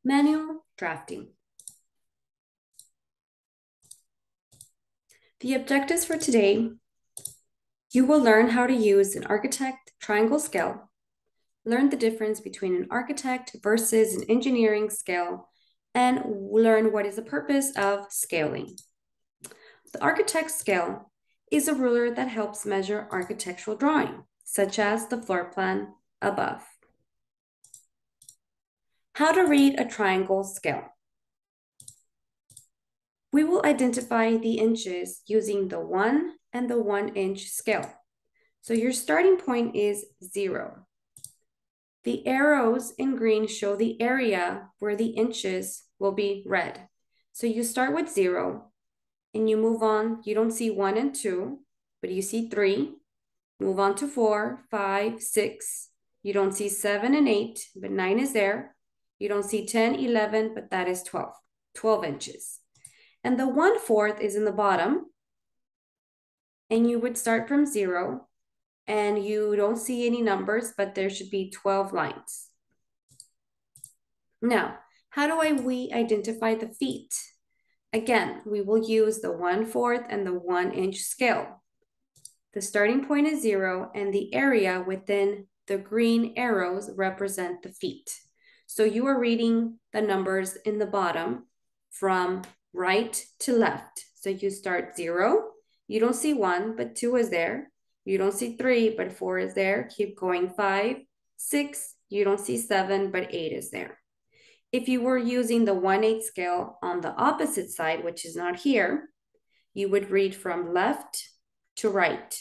Manual drafting. The objectives for today: you will learn how to use an architect triangle scale, learn the difference between an architect versus an engineering scale, and learn what is the purpose of scaling. The architect scale is a ruler that helps measure architectural drawing, such as the floor plan above. How to read a triangle scale. We will identify the inches using the 1 and the 1 inch scale. So your starting point is 0. The arrows in green show the area where the inches will be red. So you start with 0 and you move on. You don't see 1 and 2, but you see 3. Move on to 4, 5, 6. You don't see 7 and 8, but 9 is there. You don't see 10, 11, but that is 12 inches. And the 1/4 is in the bottom. And you would start from 0. And you don't see any numbers, but there should be 12 lines. Now, how do we identify the feet? Again, we will use the 1/4 and the 1 inch scale. The starting point is 0, and the area within the green arrows represent the feet. So you are reading the numbers in the bottom from right to left. So you start 0. You don't see 1, but 2 is there. You don't see 3, but 4 is there. Keep going. 5, 6. You don't see 7, but 8 is there. If you were using the 1/8 scale on the opposite side, which is not here, you would read from left to right.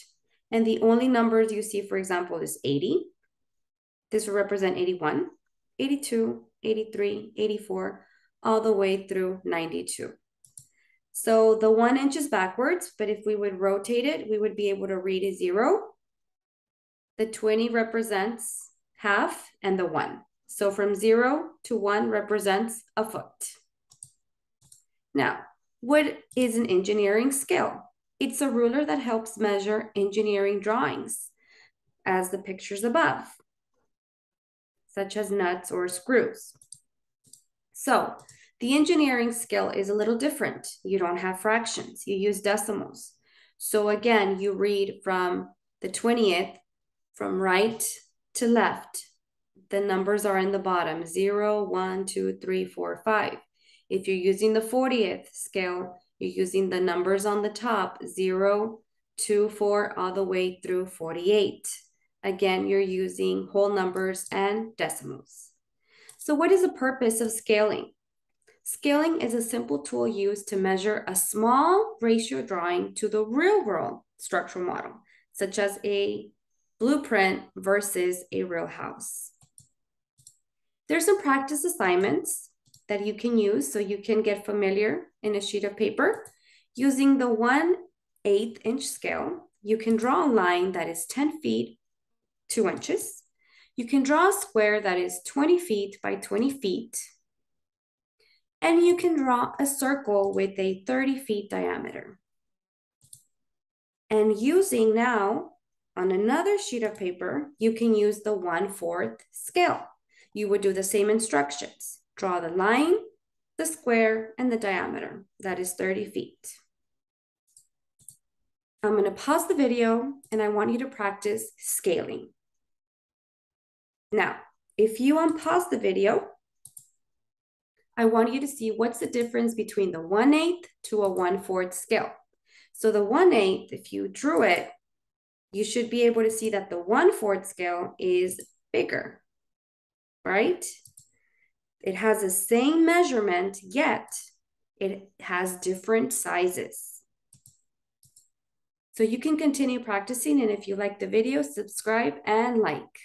And the only numbers you see, for example, is 80. This will represent 81, 82, 83, 84, all the way through 92. So the 1 inch is backwards, but if we would rotate it, we would be able to read a 0. The 20 represents half and the 1. So from 0 to 1 represents a foot. Now, what is an engineering scale? It's a ruler that helps measure engineering drawings, as the pictures above, such as nuts or screws. So the engineering scale is a little different. You don't have fractions, you use decimals. So again, you read from the 20th, from right to left. The numbers are in the bottom, 0, 1, 2, 3, 4, 5. If you're using the 40th scale, you're using the numbers on the top, 0, 2, 4, all the way through 48. Again, you're using whole numbers and decimals. So what is the purpose of scaling? Scaling is a simple tool used to measure a small ratio drawing to the real-world structural model, such as a blueprint versus a real house. There's some practice assignments that you can use so you can get familiar in a sheet of paper. Using the 1/8 inch scale, you can draw a line that is 10 feet, 2 inches. You can draw a square that is 20 feet by 20 feet. And you can draw a circle with a 30 feet diameter. And using now, on another sheet of paper, you can use the 1/4 scale. You would do the same instructions. Draw the line, the square, and the diameter. That is 30 feet. I'm going to pause the video, and I want you to practice scaling. Now, if you unpause the video, I want you to see what's the difference between the 1/8 to a 1/4 scale. So the 1/8, if you drew it, you should be able to see that the 1/4 scale is bigger, right? It has the same measurement, yet it has different sizes. So you can continue practicing, and if you like the video, subscribe and like.